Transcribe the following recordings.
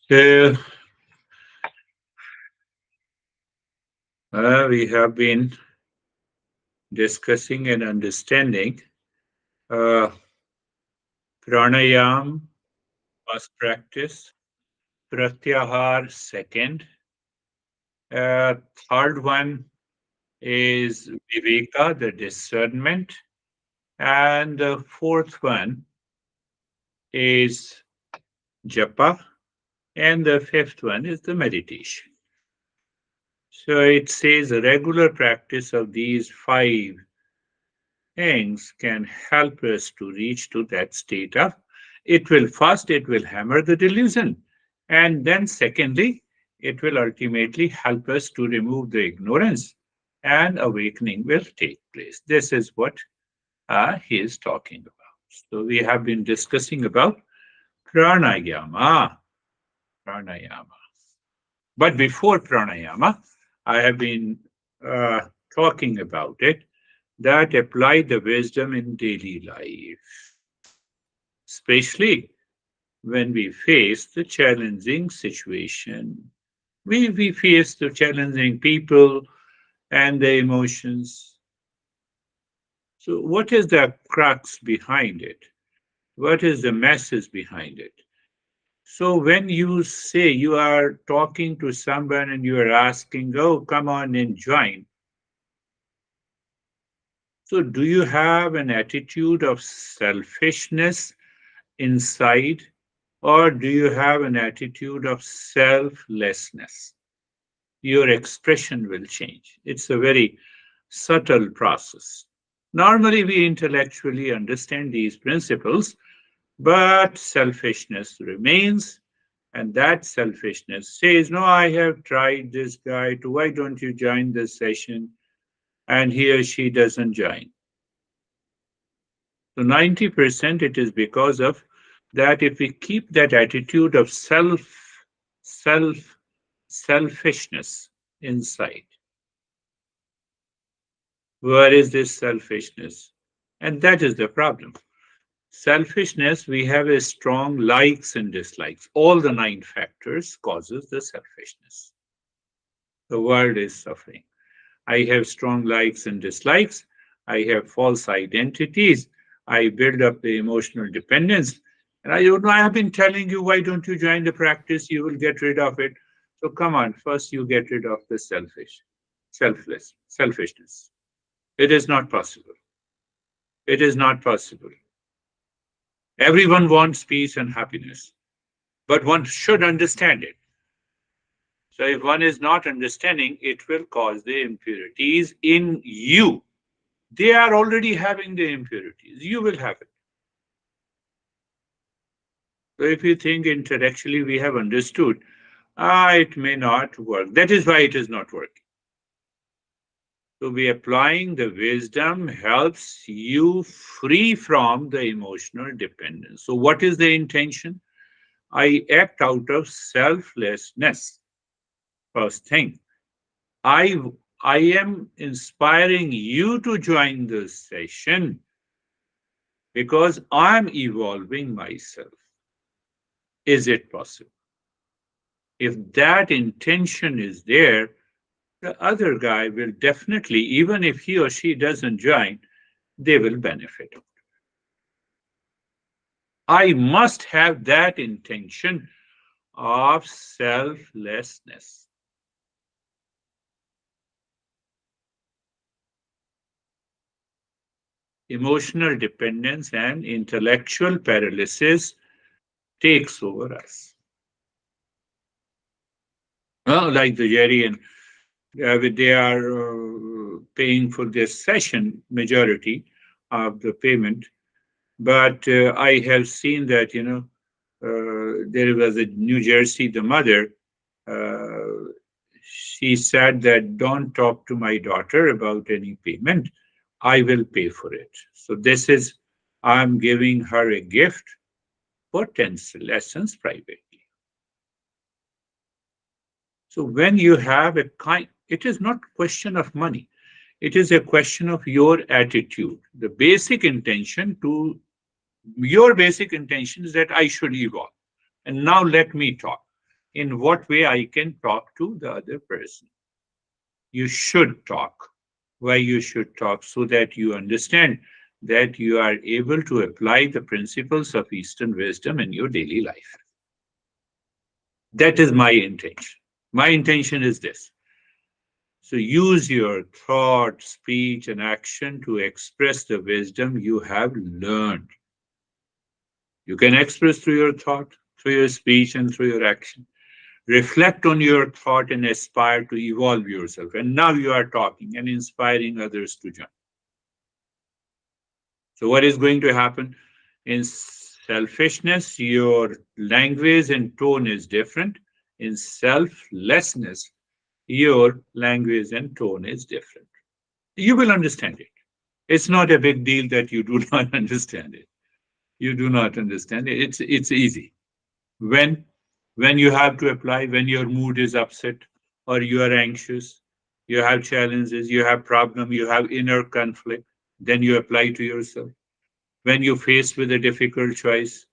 So, we have been discussing and understanding uh, pranayam, first practice, pratyahar, second, uh, third one is viveka, the discernment, and the fourth one is japa, and the fifth one is the meditation. So it says a regular practice of these five things can help us to reach to that state of it will hammer the delusion, and then secondly it will ultimately help us to remove the ignorance, and awakening will take place. This is what he is talking about. So we have been discussing about pranayama. Pranayama. But before pranayama, I have been uh, talking about it, that apply the wisdom in daily life, especially when we face the challenging situation. We face the challenging people and the emotions. So, what is the crux behind it? What is the message behind it? So, when you say you are talking to someone and you are asking, oh, come on and join. So, do you have an attitude of selfishness inside, or do you have an attitude of selflessness? Your expression will change. It's a very subtle process. Normally, we intellectually understand these principles, but selfishness remains. And that selfishness says, no, I have tried this guy to, why don't you join this session? And he or she doesn't join. So 90% it is because of that. If we keep that attitude of self, selfishness inside, where is this selfishness? And that is the problem. Selfishness, we have a strong likes and dislikes. All the nine factors causes the selfishness. The world is suffering. I have strong likes and dislikes. I have false identities. I build up the emotional dependence. And I don't know, I have been telling you, why don't you join the practice? You will get rid of it. So come on, first you get rid of the selfishness. It is not possible. It is not possible. Everyone wants peace and happiness, but one should understand it. So if one is not understanding, it will cause the impurities in you. They are already having the impurities. You will have it. So if you think intellectually we have understood, it may not work. That is why it is not working. So be applying the wisdom helps you free from the emotional dependence. So what is the intention? I act out of selflessness. First thing, I I am inspiring you to join this session because I'm evolving myself. Is it possible? If that intention is there, the other guy will definitely, even if he or she doesn't join, they will benefit. I must have that intention of selflessness. Emotional dependence and intellectual paralysis takes over us. Well, like the Jerry and they are paying for this session majority of the payment, but I have seen that there was a New Jersey the mother. Uh, she said that don't talk to my daughter about any payment. I will pay for it. So this is I'm giving her a gift for 10 lessons privately. So when you have a kind, it is not question of money. It is a question of your attitude. The basic intention to your basic intention is that I should evolve. And now let me talk. in what way I can talk to the other person. You should talk. Why you should talk? So that you understand that you are able to apply the principles of Eastern wisdom in your daily life. That is my intention. My intention is this. So use your thought, speech, and action to express the wisdom you have learned. You can express through your thought, through your speech, and through your action. Reflect on your thought and aspire to evolve yourself. And now you are talking and inspiring others to join. So, what is going to happen? In selfishness, your language and tone is different. In selflessness, your language and tone is different. You will understand it. It's not a big deal that you do not understand it. You do not understand it. It's easy. When when you have to apply, when your mood is upset or you are anxious, you have challenges, you have problem, you have inner conflict, then you apply to yourself. When you're faced with a difficult choice,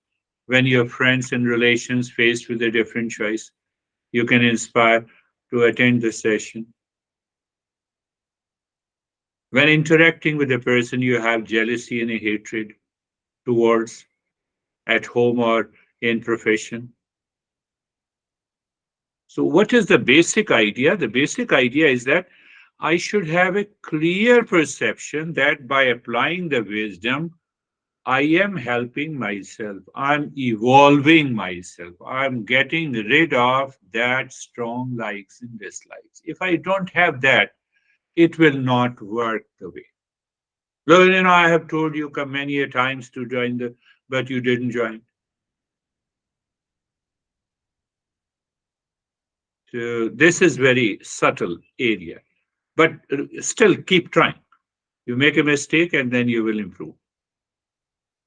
when your friends and relations faced with a different choice, you can inspire to attend the session. When interacting with a person you have jealousy and a hatred towards at home or in profession. So, what is the basic idea? The basic idea is that I should have a clear perception that by applying the wisdom, I am helping myself. I'm evolving myself. I'm getting rid of that strong likes and dislikes. If I don't have that, it will not work the way. Well, I have told you come many a times to join but you didn't join. So this is very subtle area, but still keep trying. You make a mistake and then you will improve.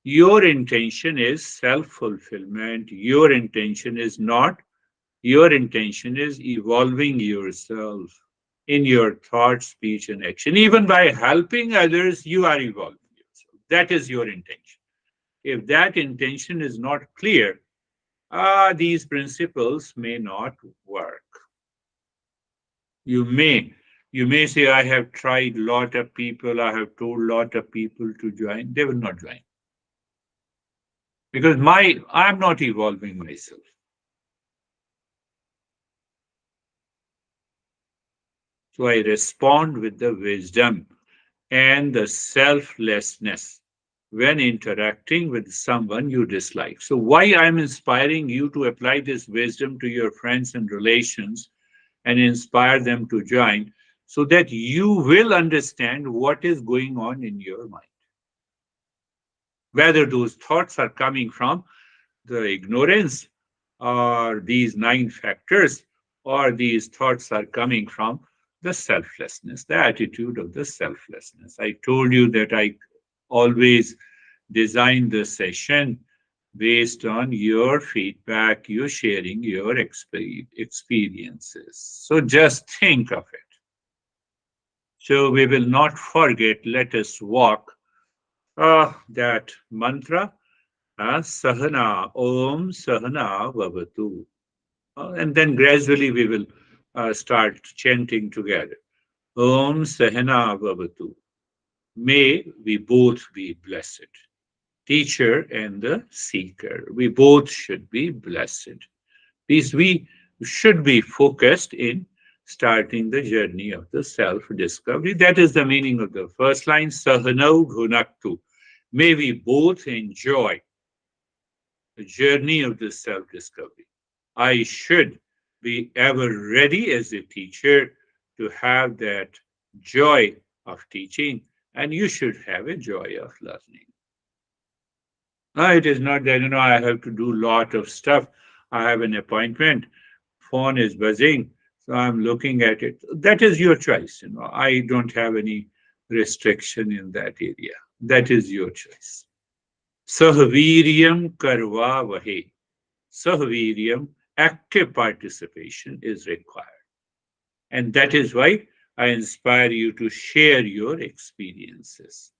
Your intention is self fulfillment. Your intention is not, your intention is evolving yourself in your thought, speech, and action. Even by helping others, you are evolving yourself. That is your intention. If that intention is not clear, these principles may not work. You may you may say, I have tried lot of people, I have told lot of people to join. They will not join because I'm not evolving myself. So I respond with the wisdom and the selflessness when interacting with someone you dislike. So why I'm inspiring you to apply this wisdom to your friends and relations and inspire them to join so that you will understand what is going on in your mind. Whether those thoughts are coming from the ignorance or these nine factors, or these thoughts are coming from the selflessness, the attitude of the selflessness. I told you that I always design the session based on your feedback, you sharing your experiences. So just think of it. So we will not forget, let us walk that mantra, Sahana, Om Sahana Vavatu. And then gradually we will start chanting together. Om Sahana Vavatu. May we both be blessed. Teacher and the seeker. We both should be blessed. These we should be focused in starting the journey of the self-discovery. That is the meaning of the first line, Sahanau Ghunaktu. May we both enjoy the journey of the self-discovery. I should be ever ready as a teacher to have that joy of teaching, and you should have a joy of learning. It is not that, I have to do a lot of stuff. I have an appointment, phone is buzzing, so I'm looking at it. That is your choice. I don't have any restriction in that area. That is your choice. Sahviryam karva vahe. Sahviryam, active participation is required. And that is why I inspire you to share your experiences.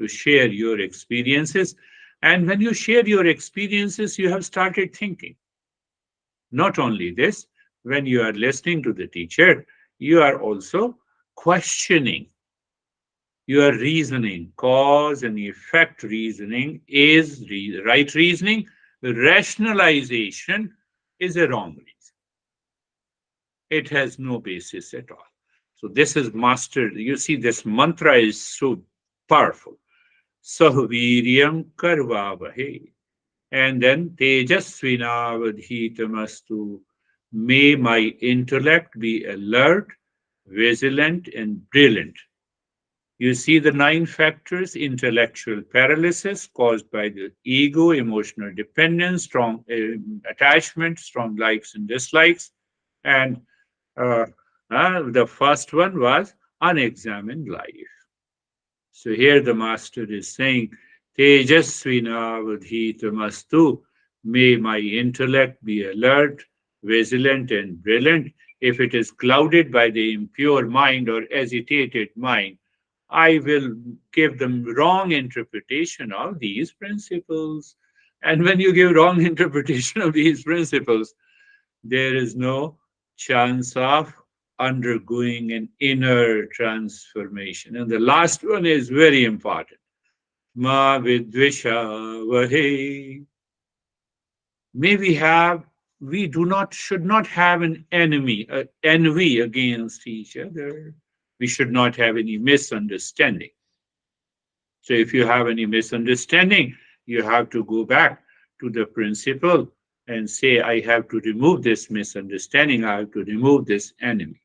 To share your experiences. And when you share your experiences, you have started thinking. Not only this, when you are listening to the teacher, you are also questioning, you are reasoning. Cause and effect reasoning is right reasoning. Rationalization is a wrong reason. It has no basis at all. So this is mastered. You see, this mantra is so powerful. Sahaviryam karvavahe. And then tejasvinavadhitamastu. May my intellect be alert, vigilant, and brilliant. You see the nine factors: intellectual paralysis caused by the ego, emotional dependence, strong attachment, strong likes and dislikes. And uh, the first one was unexamined life. So here the master is saying, Tejasvinavadhitamastu, may my intellect be alert, vigilant, and brilliant. If it is clouded by the impure mind or agitated mind, I will give them wrong interpretation of these principles. And when you give wrong interpretation of these principles, there is no chance of undergoing an inner transformation. And the last one is very important. Ma vidvisha vahe. May we do not, should not have an enemy, envy against each other. We should not have any misunderstanding. So if you have any misunderstanding, you have to go back to the principle and say, I have to remove this misunderstanding, I have to remove this enemy.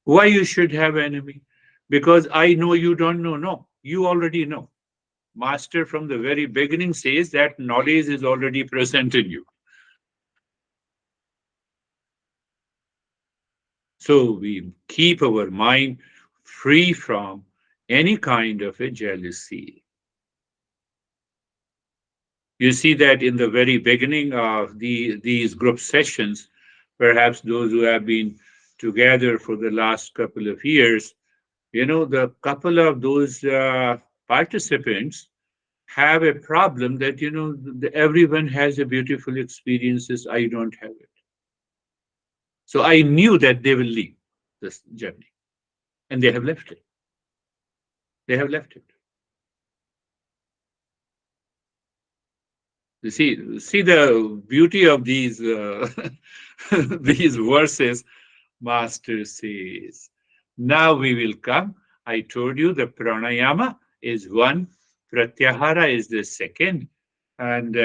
Why you should have enemy? Because I know you don't know. No, you already know. Master from the very beginning says that knowledge is already present in you. So we keep our mind free from any kind of a jealousy. You see that in the very beginning of these group sessions, perhaps those who have been together for the last couple of years, the couple of those participants have a problem that, everyone has a beautiful experiences. I don't have it. So I knew that they will leave this journey and they have left it. They have left it. You see the beauty of these these verses. Master says, now we will come. I told you the pranayama is one, pratyahara is the second, and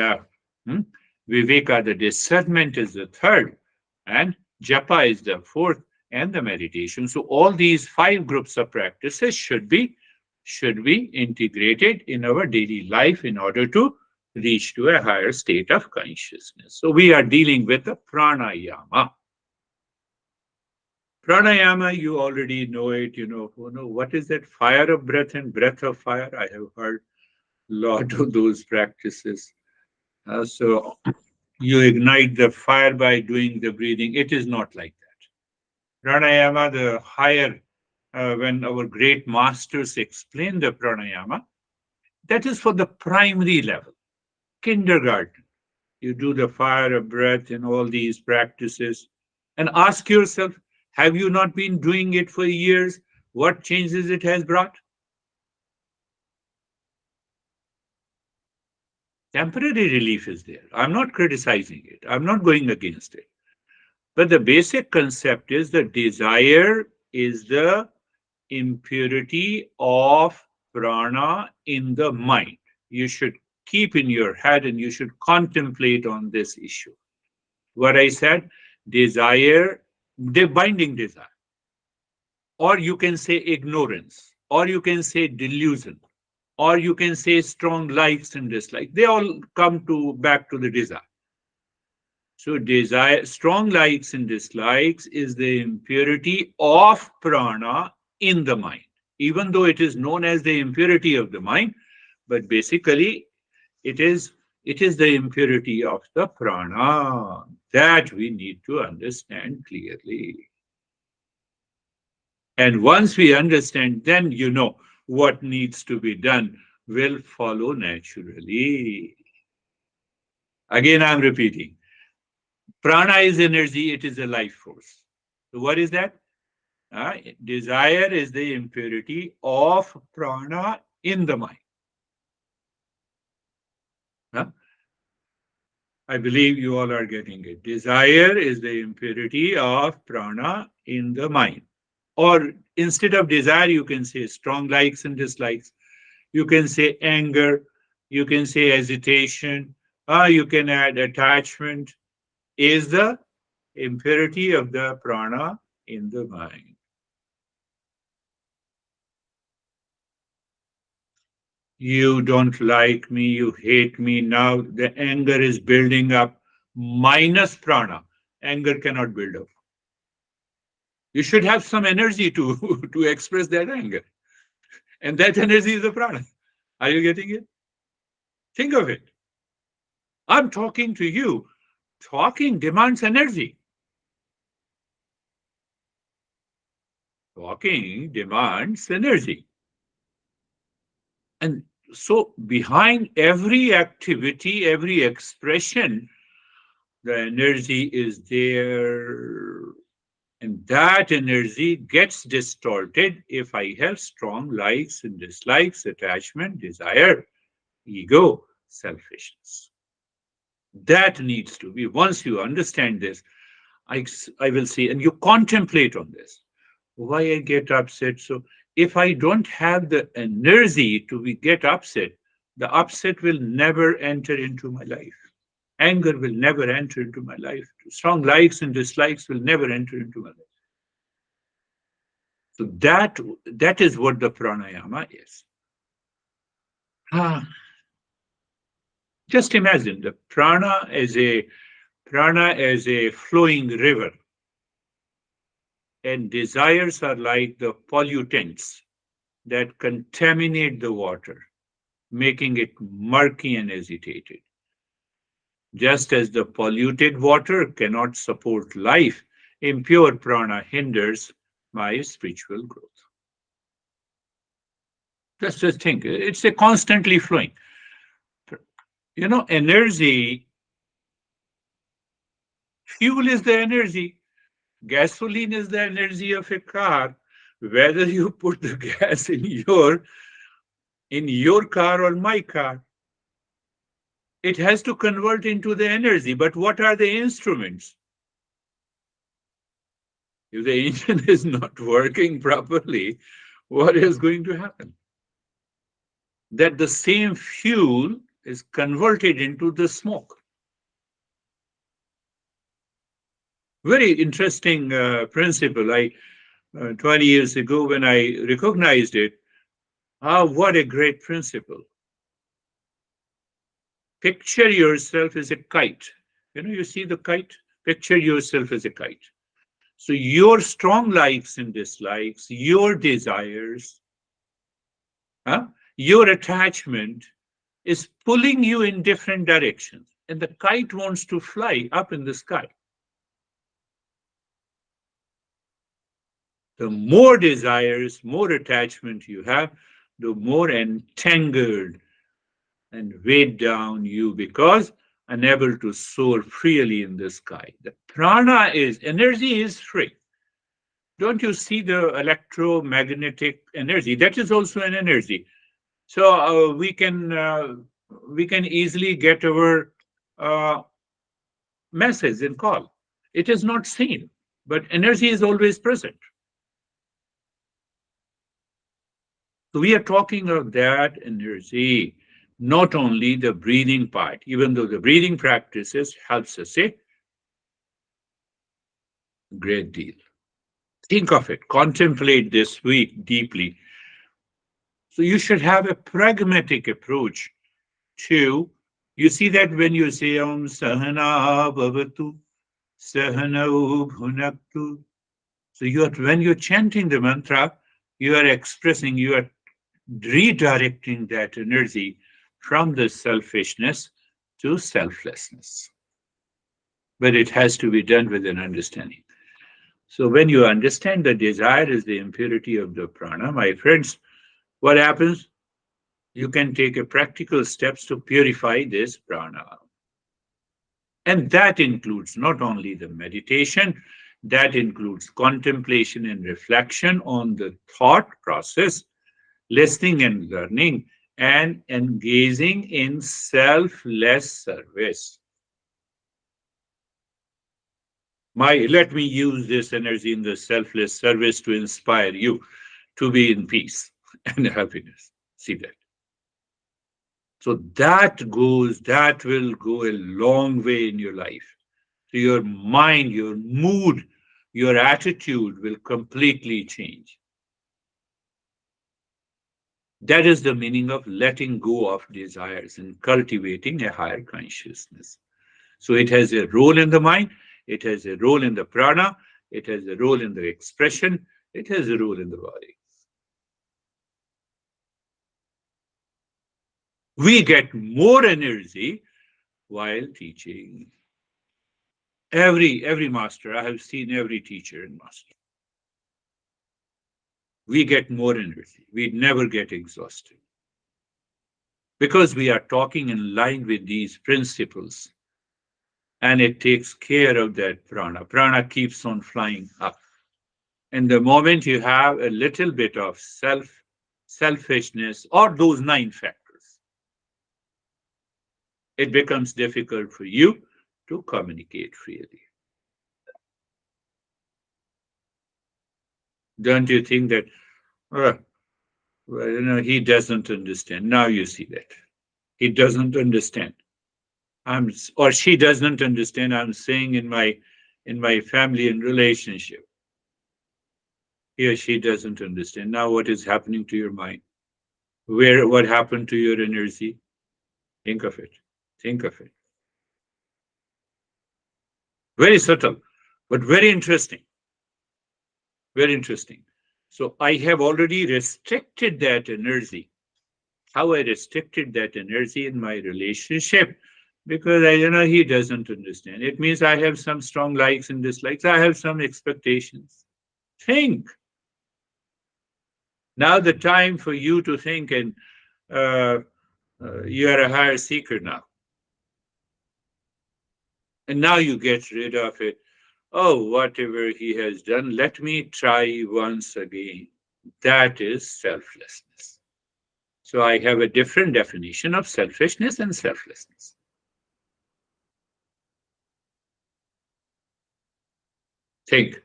viveka, the discernment, is the third, and japa is the fourth, and the meditation. So all these five groups of practices should be integrated in our daily life in order to reach to a higher state of consciousness. So we are dealing with the pranayama. Pranayama, you already know it. What is that? Fire of breath and breath of fire. I have heard a lot of those practices. So you ignite the fire by doing the breathing. It is not like that. Pranayama, the higher, when our great masters explain the pranayama, that is for the primary level, kindergarten. You do the fire of breath and all these practices, and ask yourself, have you not been doing it for years? What changes it has brought? Temporary relief is there. I'm not criticizing it. I'm not going against it. But the basic concept is the desire is the impurity of prana in the mind. You should keep in your head and you should contemplate on this issue. What I said, desire, the binding desire, or you can say ignorance, or you can say delusion, or you can say strong likes and dislikes. They all come to back to the desire. So desire, strong likes and dislikes is the impurity of prana in the mind, even though it is known as the impurity of the mind, but basically it is the impurity of the prana that we need to understand clearly. And once we understand, then what needs to be done will follow naturally. Again, I'm repeating. Prana is energy, it is a life force. So what is that? Desire is the impurity of prana in the mind. Huh? I believe you all are getting it. Desire is the impurity of prana in the mind. Or instead of desire, you can say strong likes and dislikes. You can say anger. You can say hesitation. You can add attachment. Is the impurity of the prana in the mind. You don't like me, you hate me. Now the anger is building up minus prana. Anger cannot build up. You should have some energy to, to express that anger. And that energy is the prana. Are you getting it? Think of it. I'm talking to you. Talking demands energy. Talking demands energy. And so behind every activity, every expression, the energy is there. And that energy gets distorted if I have strong likes and dislikes, attachment, desire, ego, selfishness. That needs to be, once you understand this, I will see, and you contemplate on this. Why I get upset? So if I don't have the energy to get upset, the upset will never enter into my life. Anger will never enter into my life. Strong likes and dislikes will never enter into my life. So that is what the pranayama is. Ah, just imagine the prana as a flowing river, and desires are like the pollutants that contaminate the water, making it murky and agitated. Just as the polluted water cannot support life, impure prana hinders my spiritual growth. Just think, it's a constantly flowing. Energy, fuel is the energy. Gasoline is the energy of a car. Whether you put the gas in your car or my car, it has to convert into the energy. But what are the instruments? If the engine is not working properly, what is going to happen? That the same fuel is converted into the smoke. Very interesting principle. 20 years ago, when I recognized it, what a great principle. Picture yourself as a kite. You see the kite? Picture yourself as a kite. So your strong likes and dislikes, your desires, your attachment is pulling you in different directions. And the kite wants to fly up in the sky. The more desires, more attachment you have, the more entangled and weighed down you, because unable to soar freely in the sky. The prana is, energy is free. Don't you see the electromagnetic energy? That is also an energy. So we can easily get our uh, message and call. It is not seen, but energy is always present. So we are talking of that energy, not only the breathing part, even though the breathing practices helps us a great deal. Think of it, contemplate this week deeply. So you should have a pragmatic approach to, you see that when you say Om Sahana Bhavatu, Sahana Bhunaktu. So when you're chanting the mantra, you are expressing, you are redirecting that energy from the selfishness to selflessness. But it has to be done with an understanding. So when you understand that desire is the impurity of the prana, my friends, what happens? You can take a practical steps to purify this prana. And that includes not only the meditation, that includes contemplation and reflection on the thought process, listening and learning, and engaging in selfless service. Let me use this energy in the selfless service to inspire you to be in peace and happiness. See that. So that will go a long way in your life. So your mind, your mood, your attitude will completely change. That is the meaning of letting go of desires and cultivating a higher consciousness. So it has a role in the mind, it has a role in the prana, it has a role in the expression, it has a role in the body. We get more energy while teaching. Every master, I have seen every teacher and master. We get more energy. We never get exhausted because we are talking in line with these principles, and it takes care of that prana. Prana keeps on flying up. And the moment you have a little bit of selfishness, or those nine factors, it becomes difficult for you to communicate freely. Don't you think that, uh, well, he doesn't understand? Now you see that. He doesn't understand. Or she doesn't understand. I'm saying in my family and relationship. He or she doesn't understand. Now what is happening to your mind? What happened to your energy? Think of it. Think of it. Very subtle, but very interesting. Very interesting. So I have already restricted that energy. How I restricted that energy in my relationship, because he doesn't understand. It means I have some strong likes and dislikes. I have some expectations. Think. Now the time for you to think, and uh, you are a higher seeker now. And now you get rid of it. Oh, whatever he has done, let me try once again. That is selflessness. So I have a different definition of selfishness and selflessness. Think.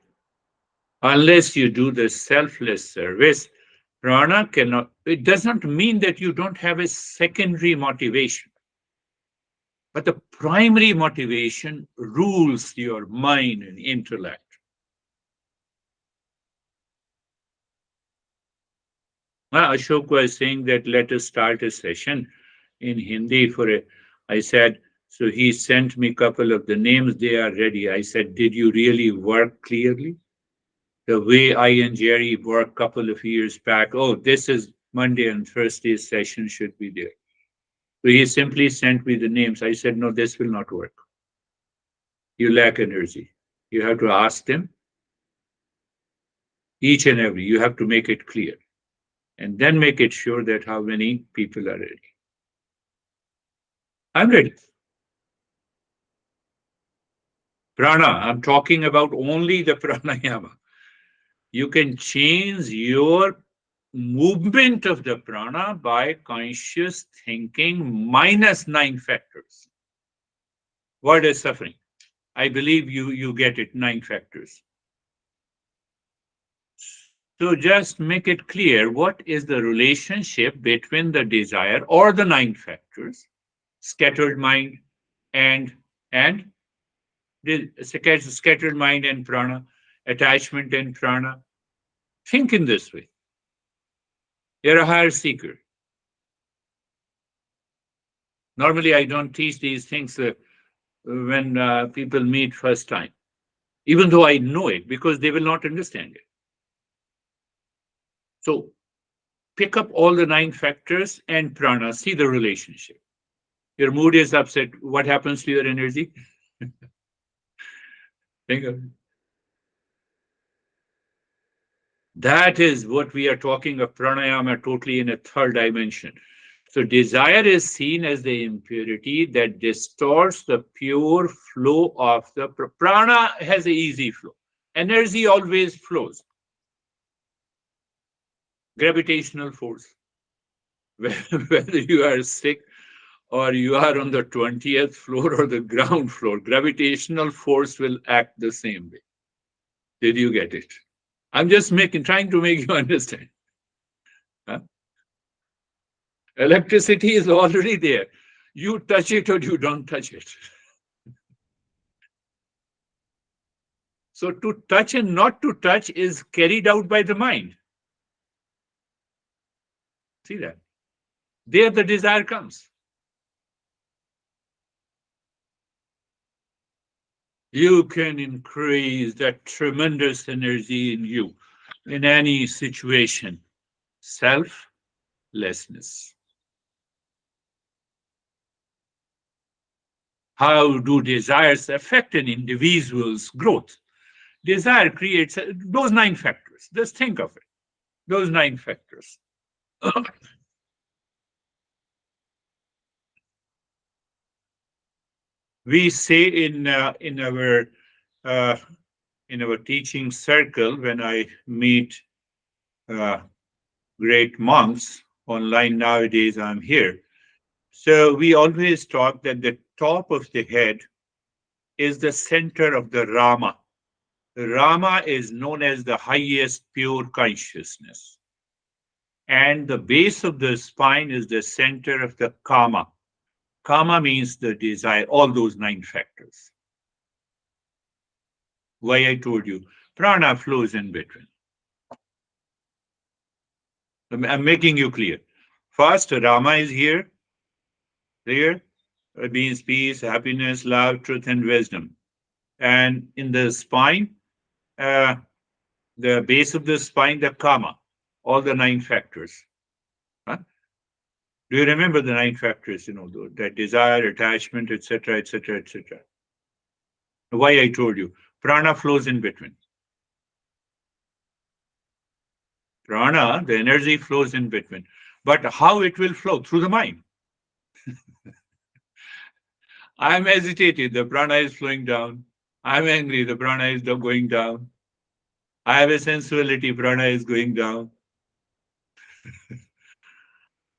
Unless you do the selfless service, prana cannot, it doesn't mean that you don't have a secondary motivation. But the primary motivation rules your mind and intellect. Ashok was saying that let us start a session in Hindi for a. I said, so he sent me a couple of the names, they are ready. I said, did you really work clearly? The way I and Jerry worked a couple of years back, oh, this is Monday and Thursday's session should be there. So he simply sent me the names. I said, no, this will not work. You lack energy. You have to ask them each and every. You have to make it clear. And then make it sure that how many people are ready. I'm ready. Prana, I'm talking about only the pranayama. You can change your movement of the prana by conscious thinking minus nine factors. What is suffering? I believe you get it, nine factors. So just make it clear what is the relationship between the desire or the nine factors, scattered mind and the scattered mind and prana, attachment and prana. Think in this way. You're a higher seeker. Normally, I don't teach these things when people meet first time, even though I know it, because they will not understand it. So pick up all the nine factors and prana, see the relationship. Your mood is upset. What happens to your energy? Think of it. That is what we are talking of pranayama totally in a third dimension. So desire is seen as the impurity that distorts the pure flow of the prana. Has an easy flow. Energy always flows. Gravitational force. Whether you are sick or you are on the 20th floor or the ground floor, gravitational force will act the same way. Did you get it? I'm just trying to make you understand. Huh? Electricity is already there. You touch it or you don't touch it. So to touch and not to touch is carried out by the mind. See that? There the desire comes. You can increase that tremendous energy in you in any situation. Selflessness. How do desires affect an individual's growth? Desire creates those 9 factors. Just think of it. Those 9 factors. We say uh, in our teaching circle when I meet uh, great monks online nowadays. I'm here. So we always talk that the top of the head is the center of the Rama. The Rama is known as the highest pure consciousness. And the base of the spine is the center of the Kama. Kama means the desire, all those 9 factors. Why I told you, prana flows in between. I'm making you clear. First, Rama is here, there, means peace, happiness, love, truth, and wisdom. And in the spine, uh, the base of the spine, the Kama, all the 9 factors. Huh? Do you remember the 9 factors? That desire, attachment, etc., etc., etc. Why I told you, prana flows in between. Prana, the energy flows in between. But how it will flow? Through the mind. I'm agitated, the prana is flowing down. I'm angry, the prana is going down. I have a sensuality, prana is going down.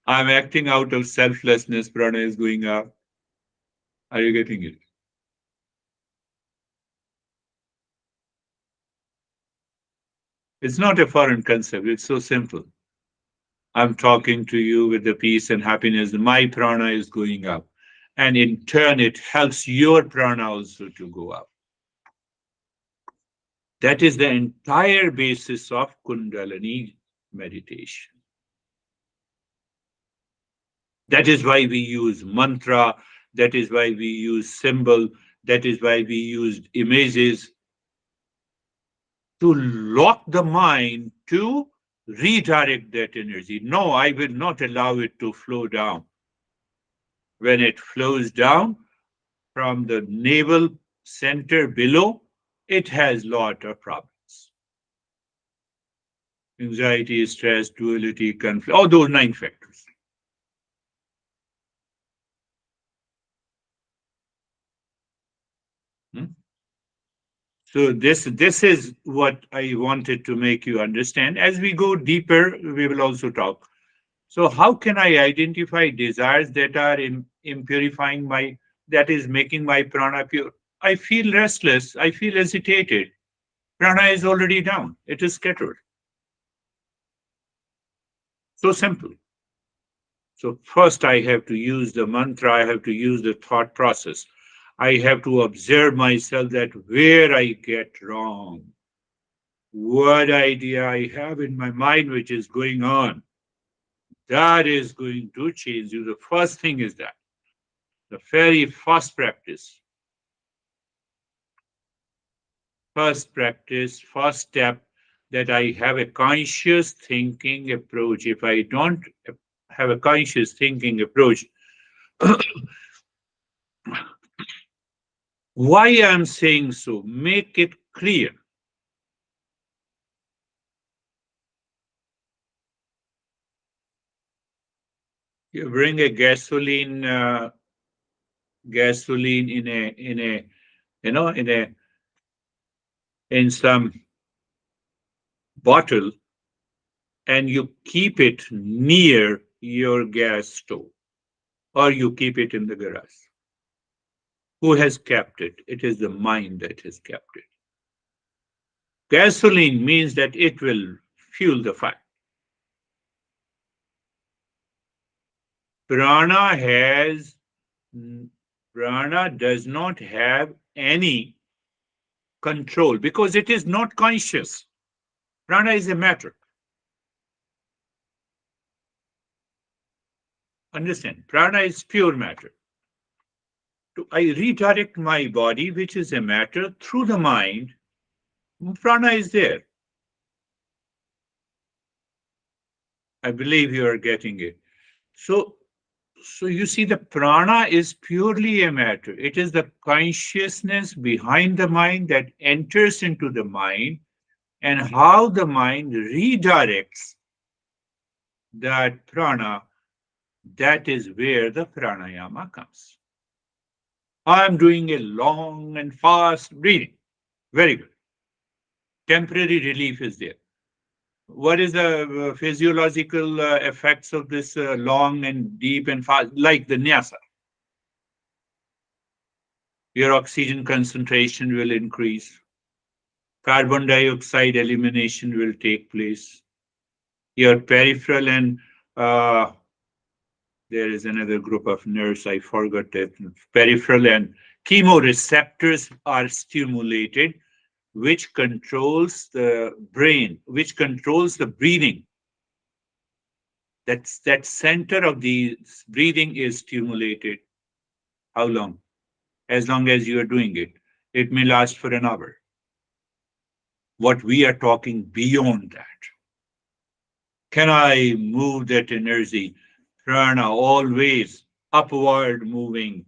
I'm acting out of selflessness, prana is going up. Are you getting it? It's not a foreign concept, it's so simple. I'm talking to you with the peace and happiness. My prana is going up. And in turn, it helps your prana also to go up. That is the entire basis of kundalini meditation. That is why we use mantra. That is why we use symbol. That is why we use images to lock the mind to redirect that energy. No, I will not allow it to flow down. When it flows down from the navel center below, it has lot of problems. Anxiety, stress, duality, conflict, all those 9 factors. Hmm? So this is what I wanted to make you understand. As we go deeper, we will also talk. So how can I identify desires that are impurifying that is making my prana pure? I feel restless. I feel agitated. Prana is already down. It is scattered. So simple. So first I have to use the mantra. I have to use the thought process. I have to observe myself that where I get wrong, what idea I have in my mind which is going on, that is going to change you. The first thing is that. The very first step, that I have a conscious thinking approach. If I don't have a conscious thinking approach, why I'm saying so, make it clear. You bring a gasoline in a in some bottle, and you keep it near your gas stove, or you keep it in the garage. Who has kept it? It is the mind that has kept it. Gasoline means that it will fuel the fire. Prana has Prana does not have any control because it is not conscious. Prana is a matter. Understand? Prana is pure matter. I redirect my body, which is a matter, through the mind. Prana is there. I believe you are getting it. So, so you see, the prana is purely a matter. It is the consciousness behind the mind that enters into the mind, and how the mind redirects that prana, that is where the pranayama comes. I'm doing a long and fast breathing. Very good. Temporary relief is there. What is the physiological effects of this long and deep and fast, like the nyasa? Your oxygen concentration will increase. Carbon dioxide elimination will take place. Your peripheral and there is another group of nerves, I forgot that. Peripheral and chemoreceptors are stimulated, which controls the brain, which controls the breathing. That center of the breathing is stimulated. How long? As long as you are doing it. It may last for an hour. What we are talking beyond that. Can I move that energy? Prana, always upward moving.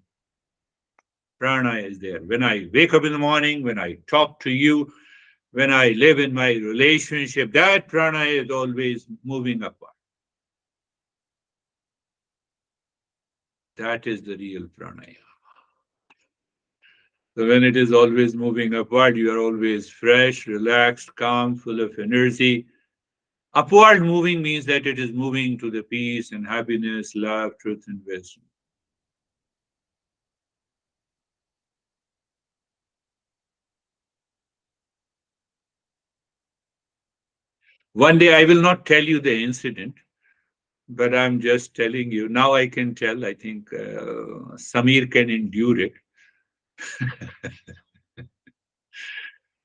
Prana is there. When I wake up in the morning, when I talk to you, when I live in my relationship, that prana is always moving upward. That is the real pranayama. So when it is always moving upward, you are always fresh, relaxed, calm, full of energy. Upward moving means that it is moving to the peace and happiness, love, truth, and wisdom. One day I will not tell you the incident, but I'm just telling you. Now I can tell. I think Samir can endure it.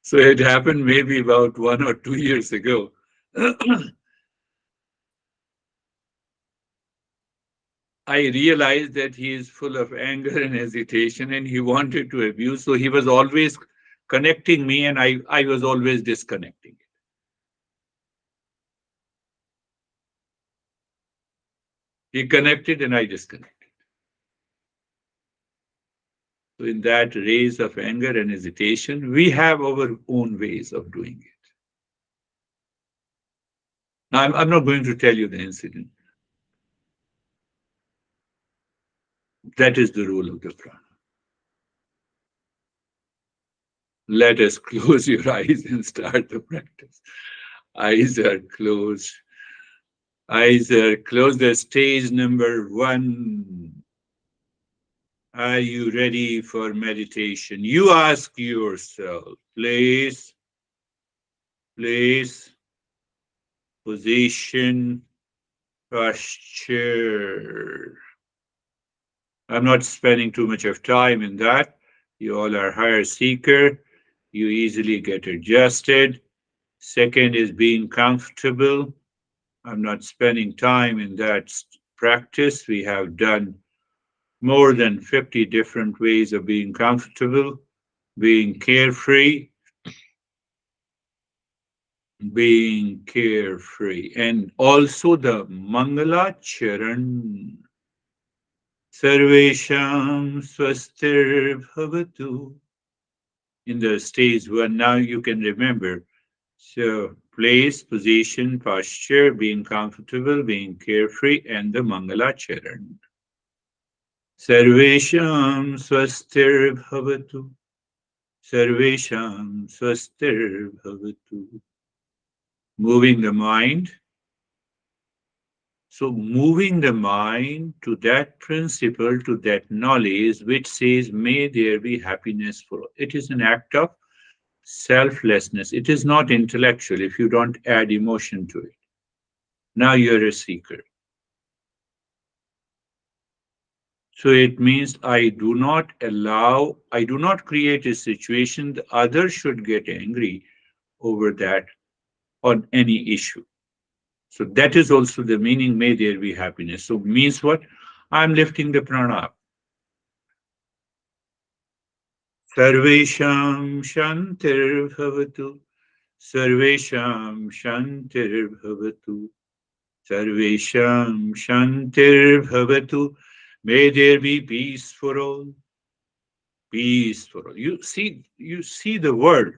So it happened maybe about 1 or 2 years ago. I realized that he is full of anger and hesitation and he wanted to abuse. So he was always connecting me and I was always disconnecting. He connected and I disconnected. So in that race of anger and hesitation, we have our own ways of doing it. Now, I'm not going to tell you the incident. That is the rule of the prana. Let us close your eyes and start the practice. Eyes are closed. Eyes are closed. The stage number 1. Are you ready for meditation? You ask yourself, place, position, posture. I'm not spending too much of time in that. You all are higher seeker. You easily get adjusted. Second is being comfortable. I'm not spending time in that practice. We have done more than 50 different ways of being comfortable, being carefree, and also the Mangala Charan. Sarvesham Swastir Bhavatu. In the stage 1, now you can remember So, place, position, posture, being comfortable, being carefree, and the Mangala Charan. Sarvesham swastir bhavatu. Sarvesham swastir bhavatu. Moving the mind. So, moving the mind to that principle, to that knowledge which says, may there be happiness for all. It is an act of selflessness. It is not intellectual if you don't add emotion to it. Now you're a seeker. So it means I do not create a situation the other should get angry over that on any issue. So that is also the meaning, may there be happiness. So means what? I'm lifting the prana up. Sarvesham Shantir Bhavatu. Sarvesham Shantir Bhavatu. Sarvesham Shantir Bhavatu. May there be peace for all. Peace for all. You see the world,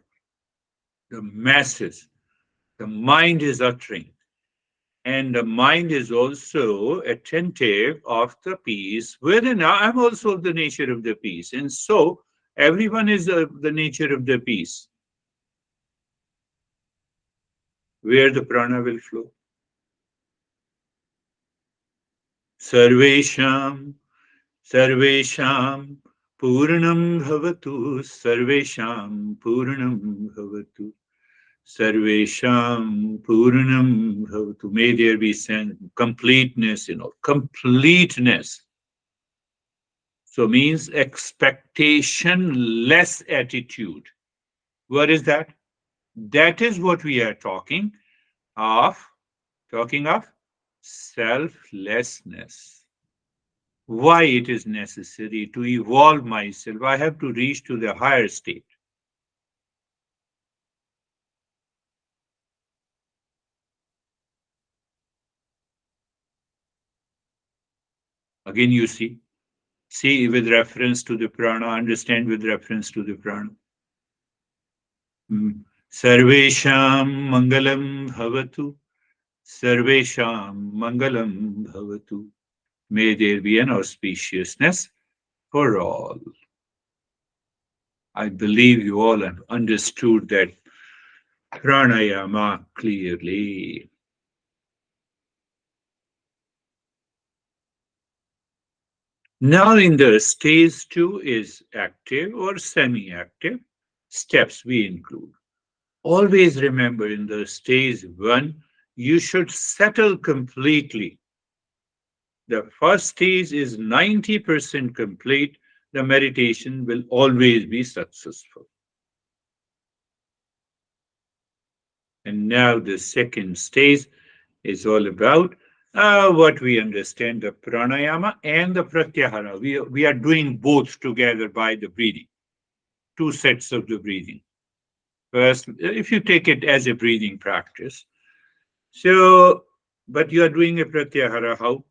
the masses, the mind is uttering. And the mind is also attentive of the peace within. I'm also of the nature of the peace. And so everyone is the nature of the peace, where the prana will flow. Sarvesham, Sarvesham, Purnam Bhavatu, Sarvesham, Purnam Bhavatu. Sarvesham Purnam Bhavatu. May there be completeness, completeness. So means expectation less attitude. What is that? That is what we are of, talking of selflessness. Why it is necessary to evolve myself? I have to reach to the higher state. Again, you see with reference to the prana, understand with reference to the prana. Sarvesham Mangalam Bhavatu. Sarvesham Mangalam Bhavatu. May there be an auspiciousness for all. I believe you all have understood that pranayama clearly. Now, in the stage 2 is active or semi active steps we include. Always remember in the stage 1, you should settle completely. The first stage is 90% complete. The meditation will always be successful. And now the second stage is all about what we understand the pranayama and the pratyahara. We are doing both together by the breathing, 2 sets of the breathing. First, if you take it as a breathing practice, so, but you are doing a pratyahara, how?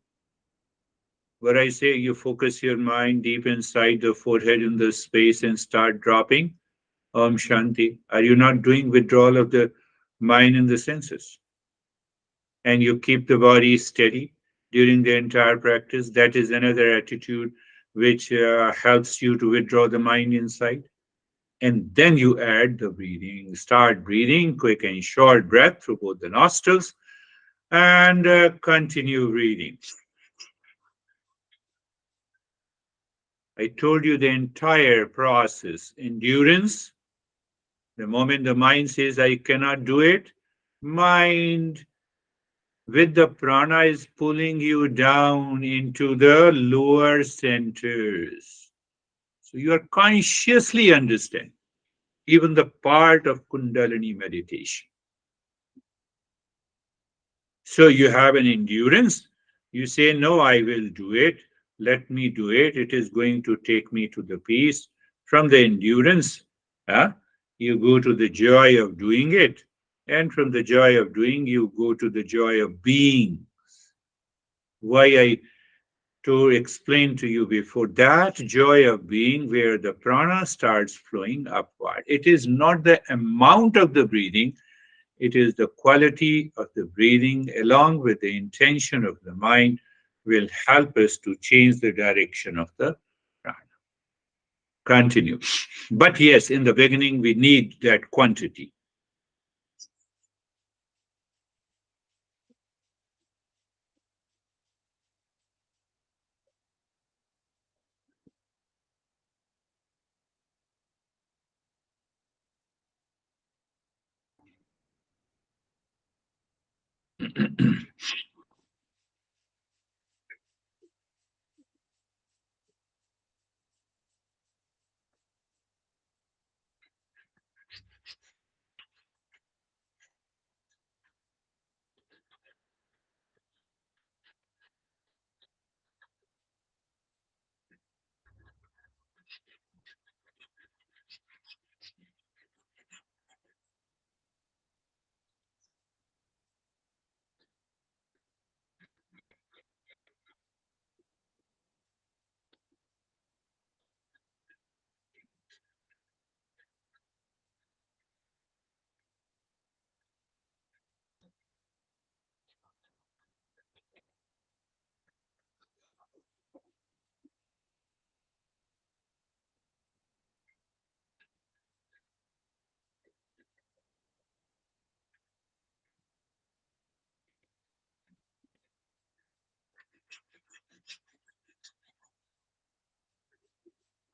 What I say, you focus your mind deep inside the forehead in the space and start dropping. Om Shanti. Are you not doing withdrawal of the mind and the senses? And you keep the body steady during the entire practice. That is another attitude which helps you to withdraw the mind inside. And then you add the breathing. Start breathing, quick and short breath through both the nostrils, and continue breathing. I told you the entire process. Endurance. The moment the mind says, I cannot do it, mind with the prana is pulling you down into the lower centers. So you are consciously understanding even the part of kundalini meditation. So you have an endurance. You say, no, I will do it. Let me do it. It is going to take me to the peace. From the endurance, you go to the joy of doing it. And from the joy of doing, you go to the joy of being. Why I to explain to you before, that joy of being where the prana starts flowing upward. It is not the amount of the breathing, It is the quality of the breathing along with the intention of the mind will help us to change the direction of the prana. Continue. But yes, in the beginning, we need that quantity.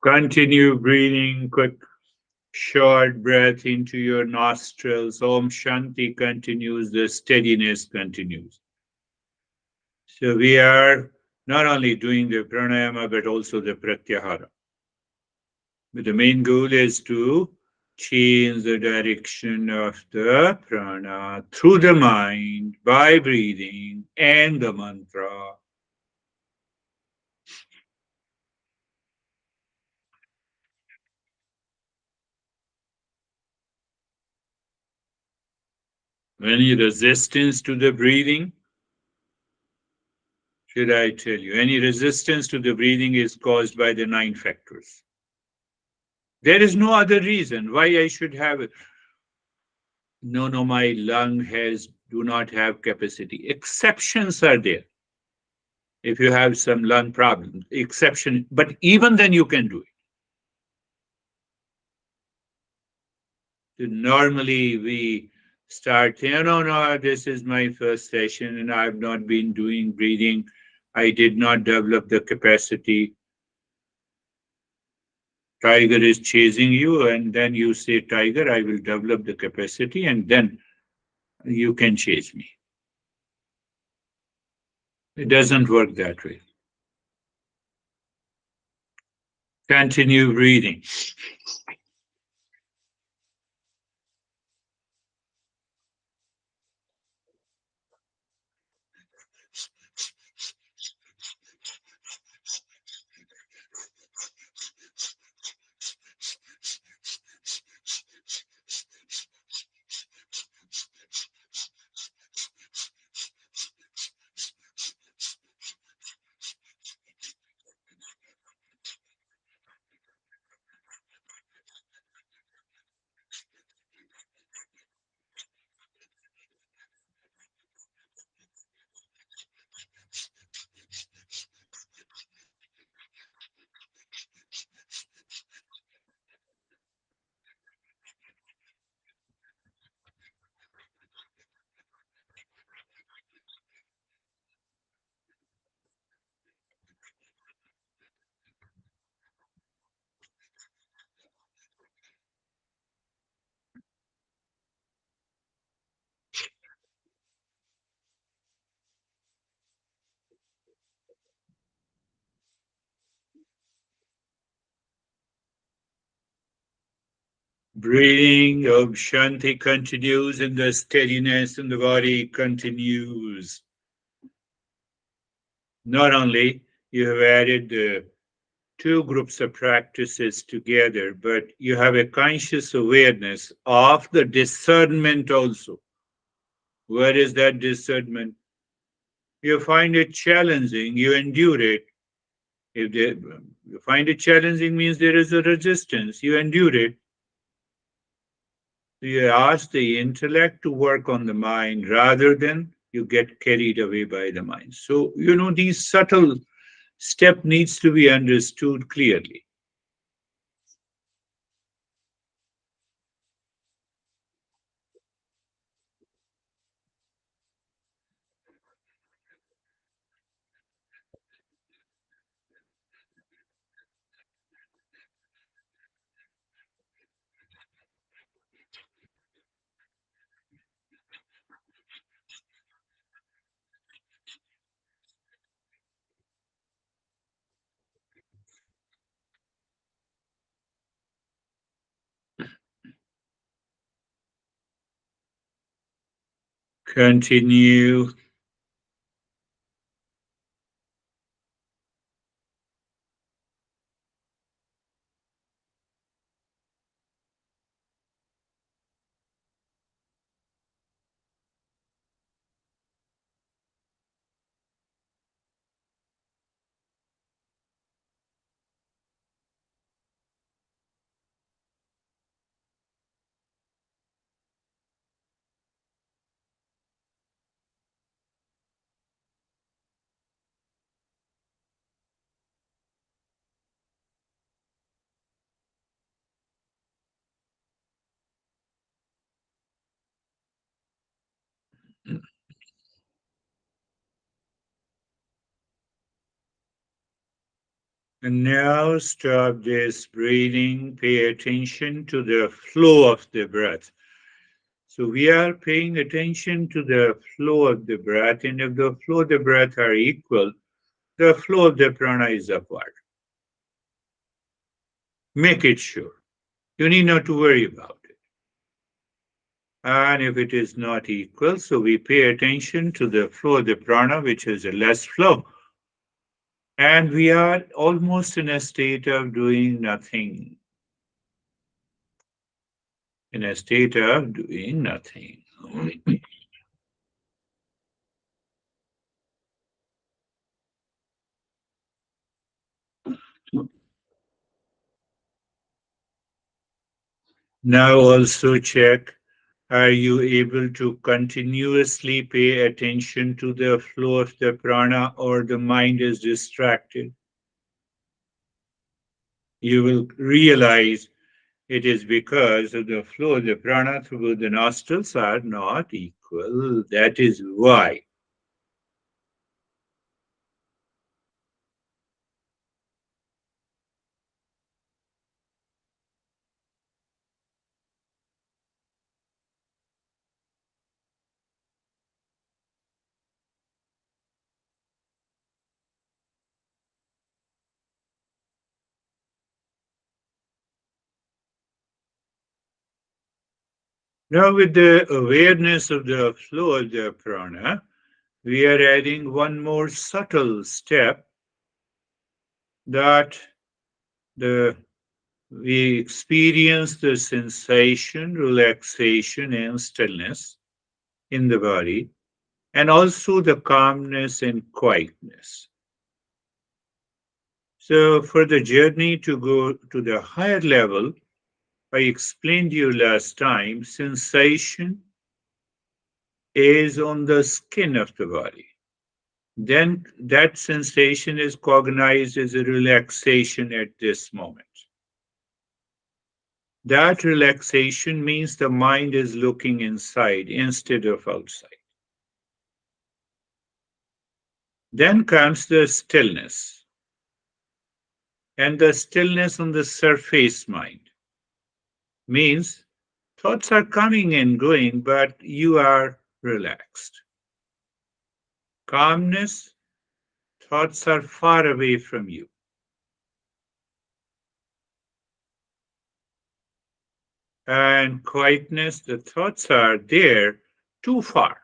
Continue breathing quick, short breath into your nostrils. Om Shanti continues, the steadiness continues. So we are not only doing the pranayama but also the pratyahara. But the main goal is to change the direction of the prana through the mind by breathing and the mantra. Any resistance to the breathing? Should I tell you? Any resistance to the breathing is caused by the 9 factors. There is no other reason why I should have it. No, no, my lung has do not have capacity. Exceptions are there. If you have some lung problem, exception, but even then you can do it. So normally we start, no, this is my first session and I've not been doing breathing. I did not develop the capacity. Tiger is chasing you, and then you say, Tiger, I will develop the capacity, and then you can chase me. It doesn't work that way. Continue breathing. Breathing of Shanti continues, and the steadiness in the body continues. Not only you have added the 2 groups of practices together, but you have a conscious awareness of the discernment also. Where is that discernment? You find it challenging, you endure it. If you find it challenging means there is a resistance, you endure it. You ask the intellect to work on the mind rather than you get carried away by the mind. So, these subtle step needs to be understood clearly. Continue. And now stop this breathing. Pay attention to the flow of the breath. So we are paying attention to the flow of the breath, and if the flow of the breath are equal, the flow of the prana is upward. Make it sure. You need not to worry about it. And if it is not equal, so we pay attention to the flow of the prana, which is a less flow. And we are almost in a state of doing nothing. In a state of doing nothing. Now also check, are you able to continuously pay attention to the flow of the prana or the mind is distracted? You will realize it is because of the flow of the prana through the nostrils are not equal. That is why. Now, with the awareness of the flow of the prana, we are adding one more subtle step, that the we experience the sensation, relaxation, and stillness in the body, and also the calmness and quietness. So, for the journey to go to the higher level, I explained to you last time, sensation is on the skin of the body. Then that sensation is cognized as a relaxation at this moment. That relaxation means the mind is looking inside instead of outside. Then comes the stillness, and the stillness on the surface mind means thoughts are coming and going, but you are relaxed. Calmness, thoughts are far away from you. And quietness, the thoughts are there too far.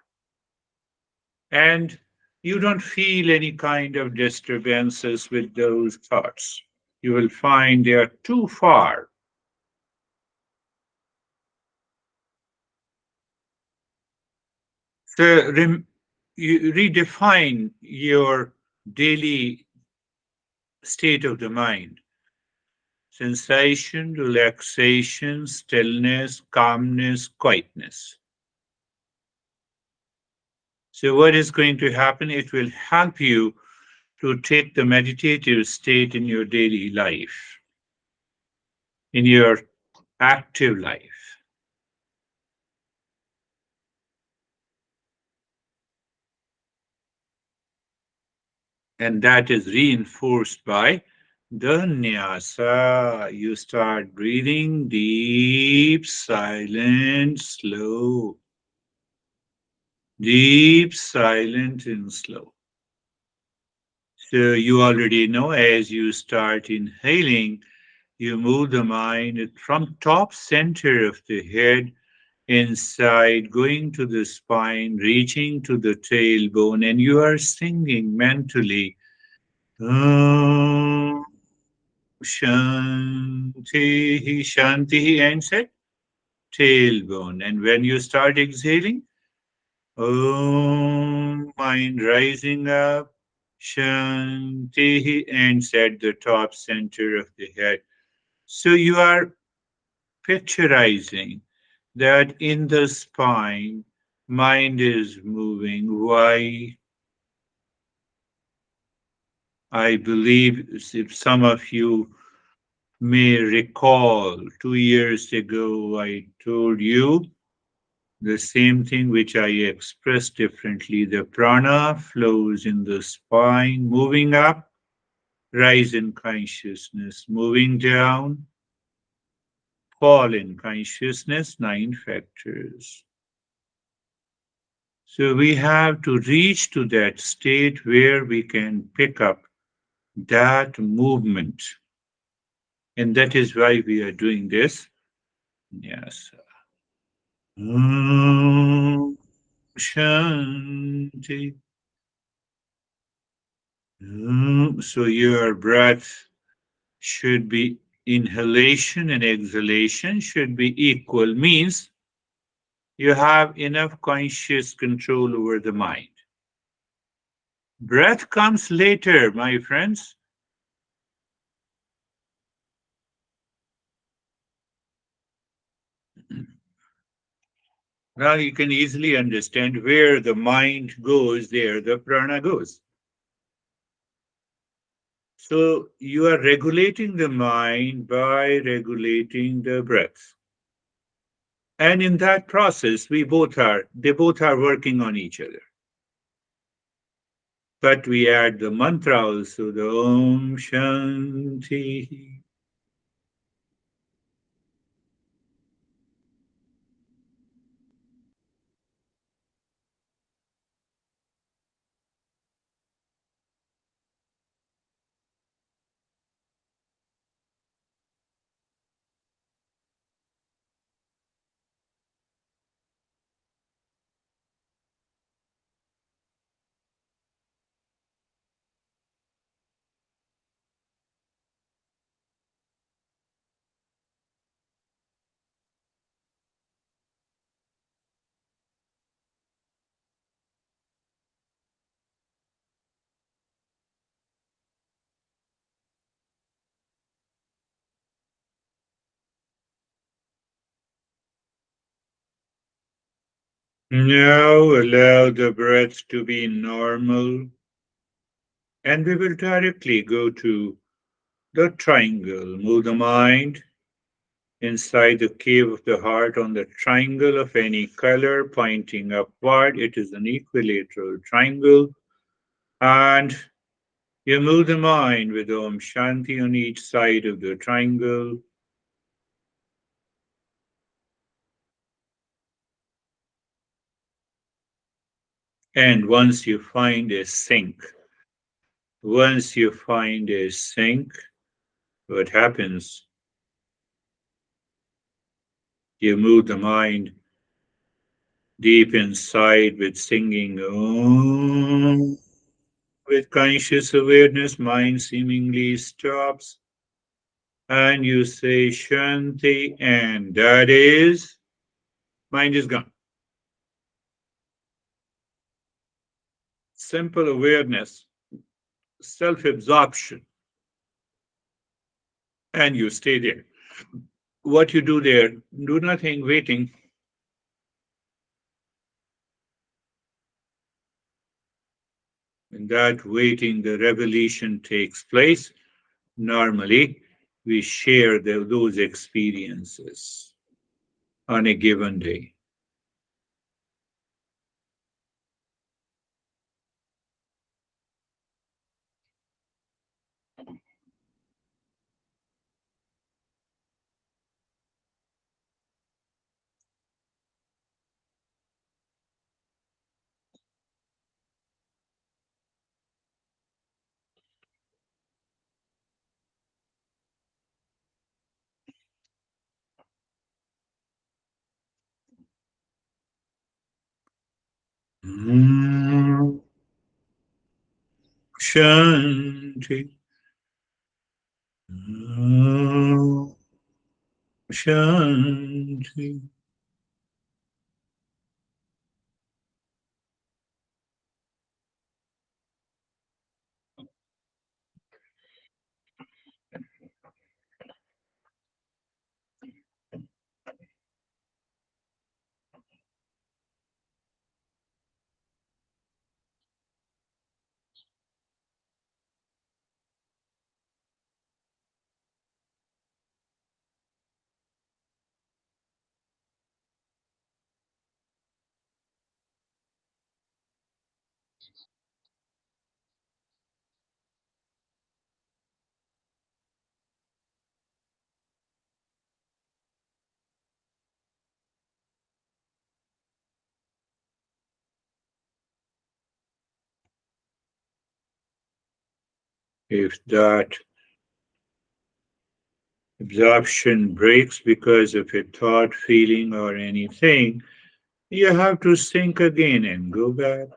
And you don't feel any kind of disturbances with those thoughts. You will find they are too far. So you redefine your daily state of the mind. sensation, relaxation, stillness, calmness, quietness. So, what is going to happen? It will help you to take the meditative state in your daily life, in your active life. And that is reinforced by the nyasa. You start breathing deep, silent, slow. Deep, silent, and slow. So you already know as you start inhaling, you move the mind from top center of the head inside, going to the spine, reaching to the tailbone, and you are singing mentally, Om Shanti, Shanti, and set tailbone. And when you start exhaling, Om, mind rising up, Shanti, ends at the top center of the head. So you are picturizing that in the spine, mind is moving. Why? I believe if some of you may recall 2 years ago, I told you the same thing which I expressed differently. The prana flows in the spine, moving up, rise in consciousness, moving down, fall in consciousness, nine factors. So we have to reach to that state where we can pick up that movement. And that is why we are doing this. Yes. Shanti. So your breath should be inhalation and exhalation should be equal, means you have enough conscious control over the mind. Breath comes later, my friends. Now you can easily understand where the mind goes, there the prana goes. So you are regulating the mind by regulating the breath. And in that process, they both are working on each other. But we add the mantra also, the Om Shanti. Now allow the breath to be normal, and we will directly go to the triangle. Move the mind inside the cave of the heart on the triangle of any color pointing upward. It is an equilateral triangle. And you move the mind with Om Shanti on each side of the triangle. And once you find a sink, what happens? You move the mind deep inside with singing Om. With conscious awareness, mind seemingly stops and you say Shanti, and that is, mind is gone. Simple awareness, self absorption. and you stay there. What you do there, do nothing, waiting. In that waiting, the revelation takes place. Normally, we share those experiences on a given day. Mm, Shanti. Mm, Shanti. If that absorption breaks because of a thought, feeling, or anything, you have to think again and go back.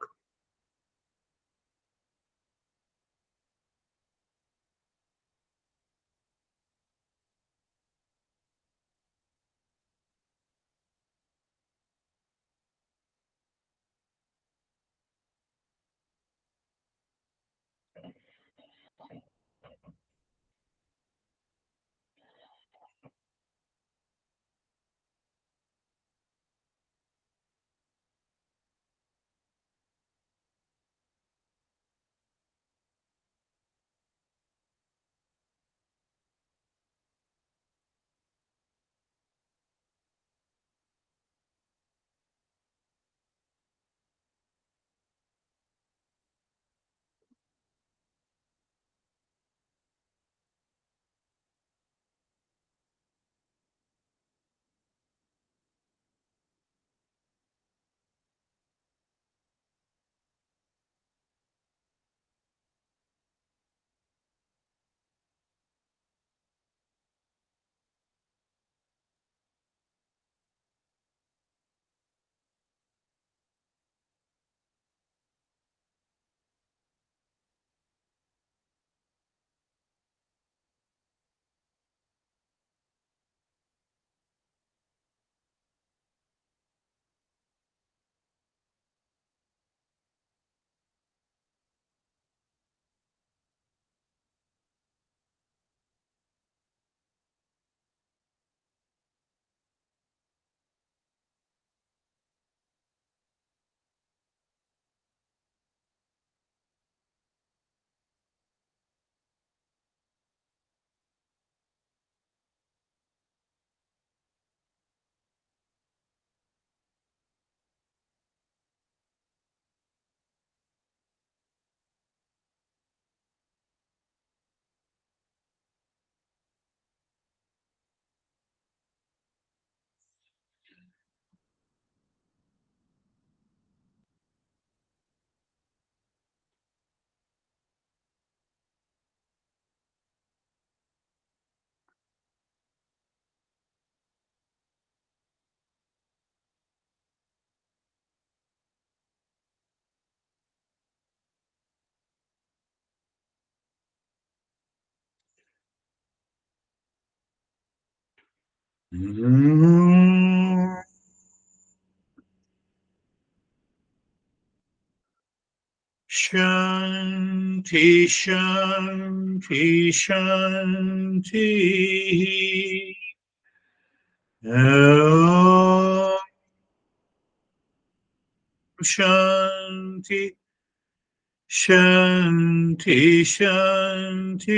Mm, Shanti. Shanti, Shanti. Om Shanti, Shanti, Shanti.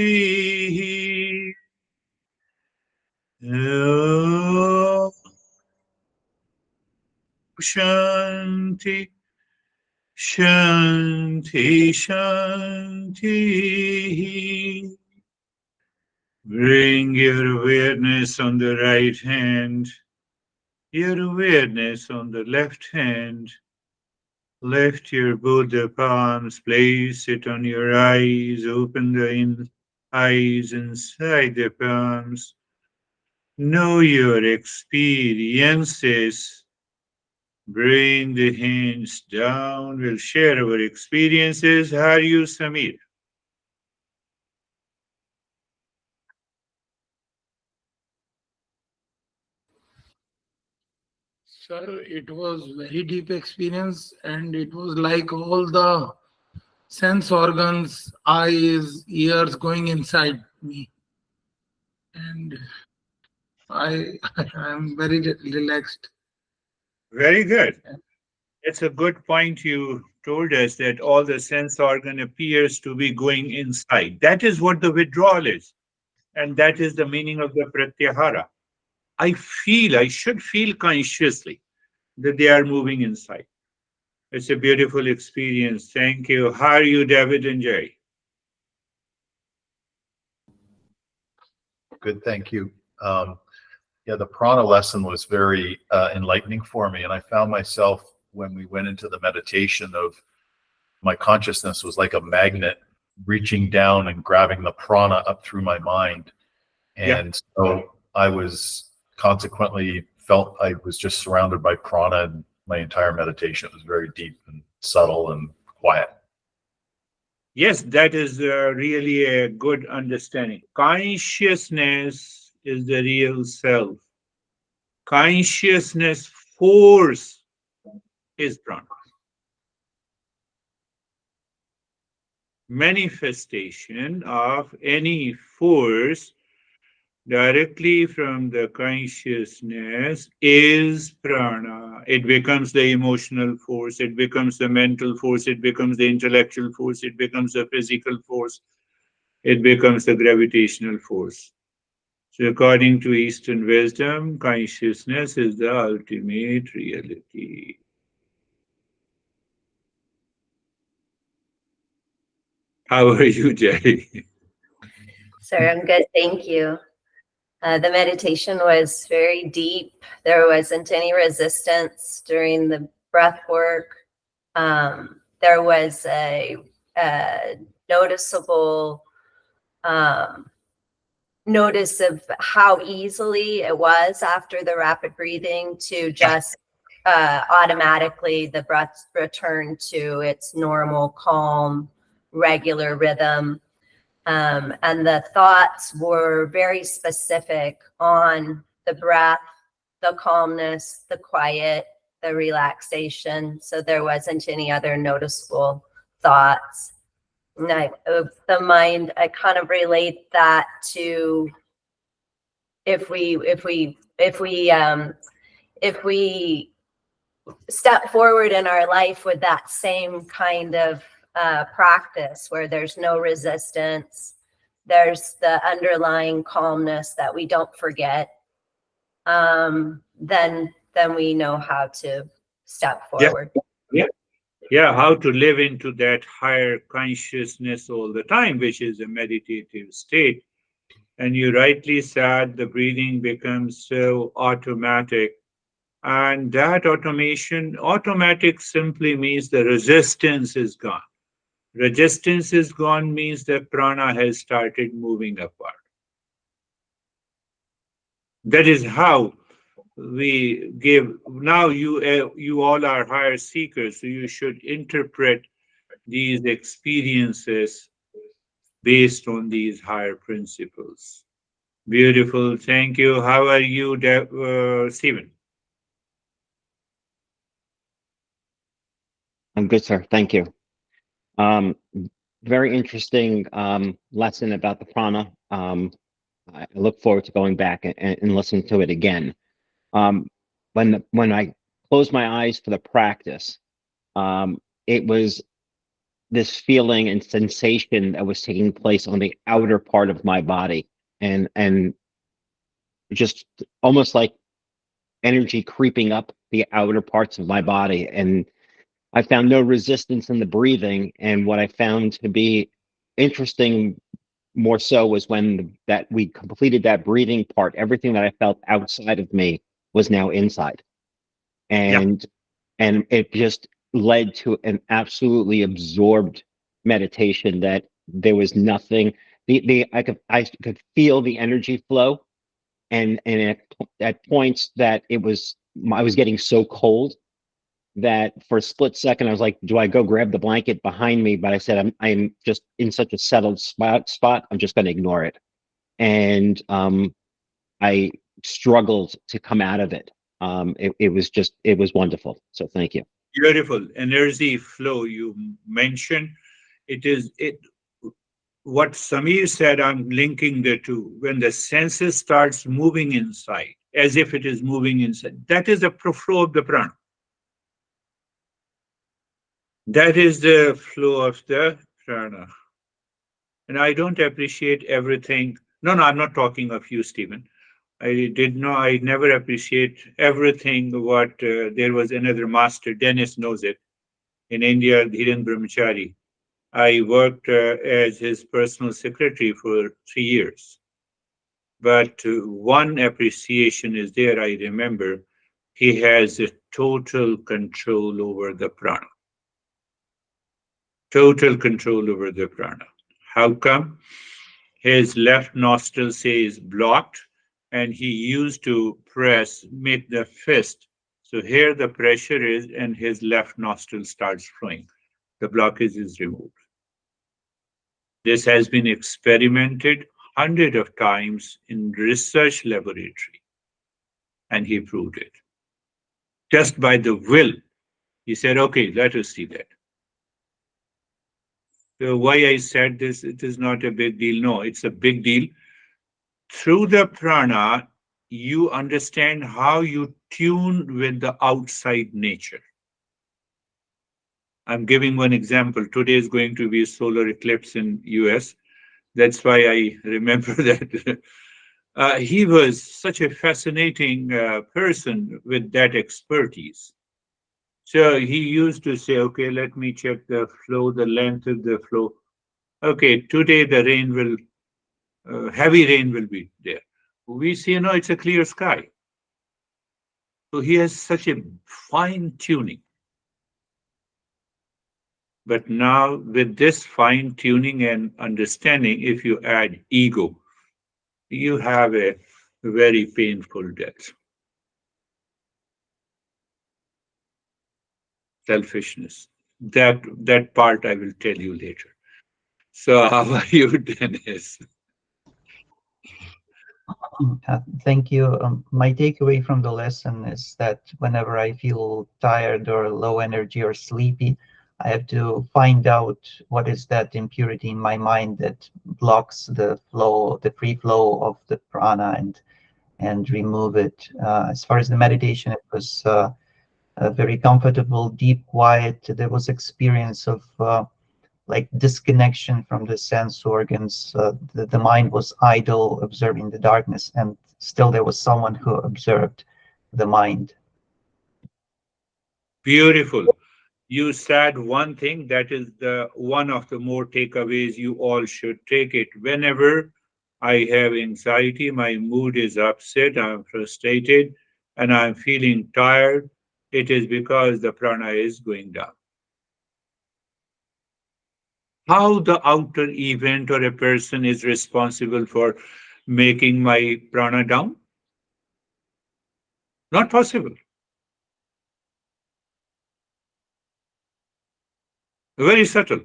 Om Shanti, Shanti, Shanti. Bring your awareness on the right hand, your awareness on the left hand. Lift your Buddha palms, place it on your eyes, open the eyes inside the palms. Know your experiences. Bring the hands down. We'll share our experiences. How are you, Samir? Sir, it was very deep experience, and it was like all the sense organs, eyes, ears going inside me, and I I am very relaxed. Very good. It's a good point you told us that all the sense organ appears to be going inside. That is what the withdrawal is. And that is the meaning of the pratyahara. I should feel consciously that they are moving inside. It's a beautiful experience. Thank you. How are you, David and Jay? Good, thank you. Yeah, the prana lesson was very enlightening for me, and I found myself when we went into the meditation of my consciousness was like a magnet reaching down and grabbing the prana up through my mind, Yeah. and so I was consequently felt I was just surrounded by prana, and my entire meditation was very deep and subtle and quiet. Yes, that is really a good understanding. Consciousness is the real self. Consciousness force is prana. Manifestation of any force directly from the consciousness is prana. It becomes the emotional force, it becomes the mental force, it becomes the intellectual force, it becomes the physical force, it becomes the gravitational force. So, according to Eastern wisdom, consciousness is the ultimate reality. How are you, Jerry? Sir, I'm good. Thank you. The meditation was very deep. There wasn't any resistance during the breath work. There was a noticeable notice of how easily it was after the rapid breathing to just automatically the breath return to its normal, calm, regular rhythm. And the thoughts were very specific on the breath, the calmness, the quiet, the relaxation. So there wasn't any other noticeable thoughts. And the mind, I kind of relate that to if we step forward in our life with that same kind of practice where there's no resistance, there's the underlying calmness that we don't forget, then we know how to step forward. Yeah. Yeah, how to live into that higher consciousness all the time, which is a meditative state. And you rightly said the breathing becomes so automatic. And that automatic simply means the resistance is gone. Resistance is gone means that prana has started moving apart. That is how we give. Now you all are higher seekers, so you should interpret these experiences based on these higher principles. Beautiful. Thank you. How are you, Stephen? I'm good, sir. Thank you. Um, very interesting lesson about the prana. I look forward to going back and listening to it again. When I closed my eyes for the practice, it was this feeling and sensation that was taking place on the outer part of my body, and just almost like energy creeping up the outer parts of my body. And I found no resistance in the breathing. And what I found to be interesting more so was when that we completed that breathing part, everything that I felt outside of me was now inside. Yeah. And it just led to an absolutely absorbed meditation that there was nothing. I could feel the energy flow, and at points that I was getting so cold that for a split second I was like, do I go grab the blanket behind me? But I said, I'm just in such a settled spot. I'm just going to ignore it. And I struggled to come out of it. It was wonderful. So thank you. Beautiful energy flow you mentioned. It what Samir said, I'm linking the two. When the senses starts moving inside, as if it is moving inside, that is the flow of the prana. That is the flow of the prana. And I don't appreciate everything. No, I'm not talking of you, Stephen. I never appreciate everything what there was another master, Dennis knows it, in India, Dhiren Brahmachari. I worked as his personal secretary for 3 years. But one appreciation is there, I remember. He has a total control over the prana. Total control over the prana. How come? His left nostril says blocked, and he used to make the fist. So here the pressure is, and his left nostril starts flowing. The blockage is removed. This has been experimented hundreds of times in research laboratory, and he proved it. Just by the will, he said, okay, let us see that. So why I said this, it is not a big deal. No, it's a big deal. Through the prana, you understand how you tune with the outside nature. I'm giving one example. Today is going to be a solar eclipse in US. That's why I remember that. He was such a fascinating person with that expertise. So he used to say, okay, let me check the flow, the length of the flow. Okay, today the heavy rain will be there. We see, it's a clear sky. So he has such a fine tuning. But now, with this fine tuning and understanding, if you add ego, you have a very painful death. Selfishness. That part I will tell you later. So, how are you, Dennis? Thank you. My takeaway from the lesson is that whenever I feel tired or low energy or sleepy, I have to find out what is that impurity in my mind that blocks the flow, the free flow of the prana, and remove it. As far as the meditation, it was very comfortable, deep, quiet. There was experience of like disconnection from the sense organs. The mind was idle, observing the darkness, and still there was someone who observed the mind. Beautiful. You said one thing that is the one of the more takeaways you all should take it. Whenever I have anxiety, my mood is upset, I'm frustrated, and I'm feeling tired, it is because the prana is going down. How the outer event or a person is responsible for making my prana down? Not possible. Very subtle.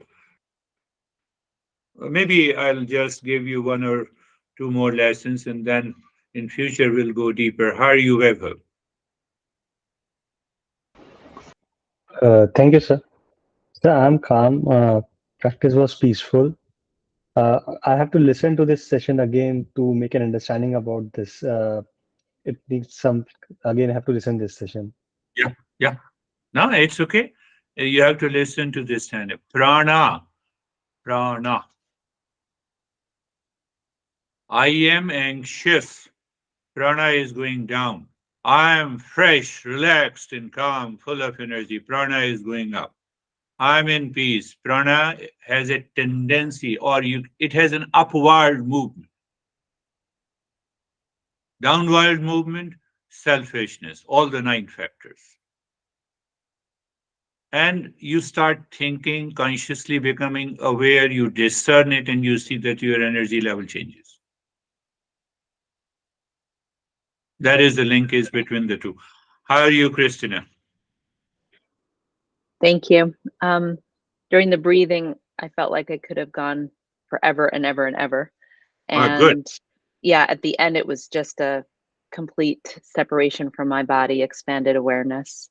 Maybe I'll just give you one or two more lessons, and then in future we'll go deeper. How are you, Vaibhav? Thank you, sir. Sir, I'm calm. practice was peaceful. I have to listen to this session again to make an understanding about this. It needs some, again, I have to listen this session. Yeah, yeah. No, it's okay. You have to listen to this kind of prana. Prana. I am anxious. Prana is going down. I am fresh, relaxed, and calm, full of energy. Prana is going up. I'm in peace. Prana has a tendency, or it has an upward movement. Downward movement, selfishness, all the 9 factors. And you start thinking, consciously becoming aware, you discern it, and you see that your energy level changes. That is the linkage between the two. How are you, Christina? Thank you. During the breathing, I felt like I could have gone forever and ever and ever. Good. And yeah, at the end, it was just a complete separation from my body, expanded awareness.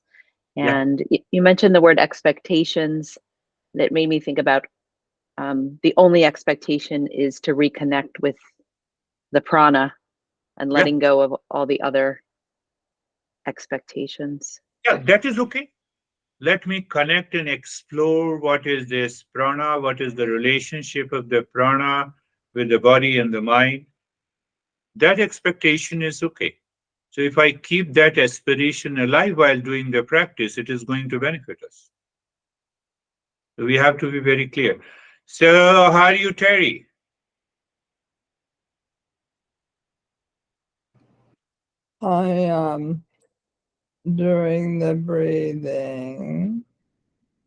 Yeah. And you mentioned the word expectations. That made me think about the only expectation is to reconnect with the prana and letting go of all the other expectations. Yeah, that is okay. Let me connect and explore what is this prana, what is the relationship of the prana with the body and the mind. That expectation is okay. So if I keep that aspiration alive while doing the practice, it is going to benefit us. So we have to be very clear. So how are you, Terry? During the breathing,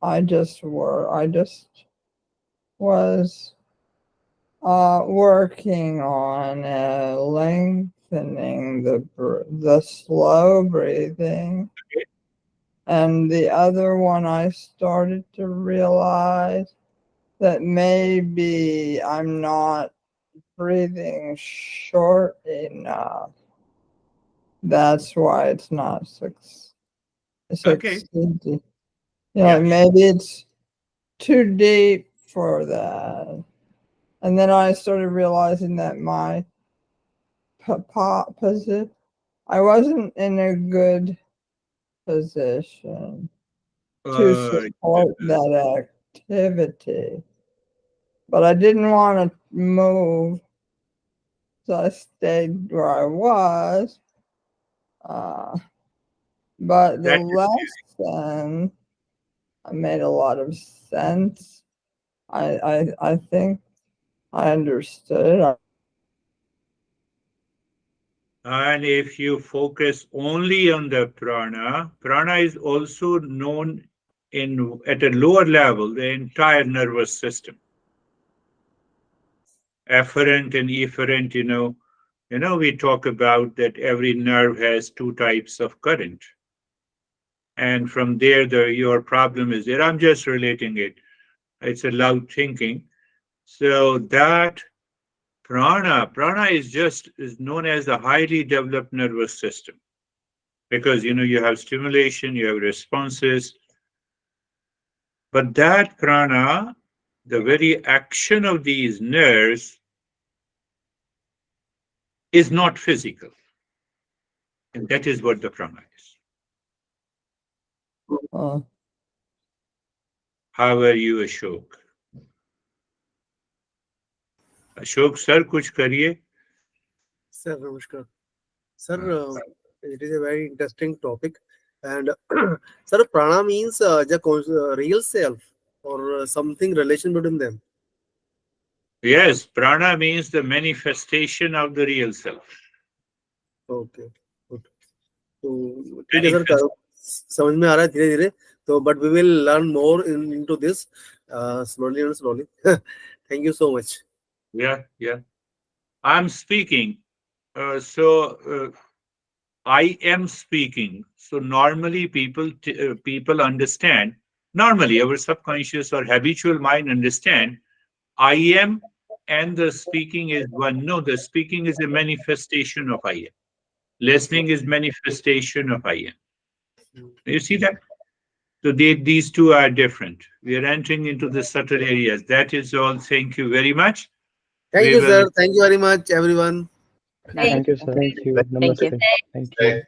I just was working on lengthening the slow breathing. Okay. And the other one, I started to realize that maybe I'm not breathing short enough. That's why it's not Okay. succeeding. Yeah. Maybe it's too deep for that. And then I started realizing that my position, I wasn't in a good position to support that activity. But I didn't want to move, so I stayed where I was. But the lesson made a lot of sense. I think I understood. And if you focus only on the prana, prana is also known at a lower level, the entire nervous system. Afferent and efferent, we talk about that every nerve has 2 types of current. And from there, your problem is there. I'm just relating it. It's a loud thinking. So that prana is known as the highly developed nervous system. Because, you have stimulation, you have responses. But that prana, the very action of these nerves is not physical. And that is what the prana is. How are you, Ashok? Ashok, sir, kuch kariye. Sir, namaskar. Sir, it is a very interesting topic. And sir, prana means the real self or something relation between them. Yes, prana means the manifestation of the real self. Okay. Good. तो ठीक है sir, समझ में आ रहा है धीरे धीरे. So, but we will learn more into this slowly and slowly. Thank you so much. Yeah. I'm speaking. I am speaking. So normally people understand. Normally, our subconscious or habitual mind understand. I am and the speaking is one. No, the speaking is a manifestation of I am. Listening is manifestation of I am. You see that? So these two are different. We are entering into the subtle areas. That is all. Thank you very much. Thank We you, will sir. Thank you very much, everyone. Thank Thank you, sir. Thank you. Thank you. Namaste. Thank you.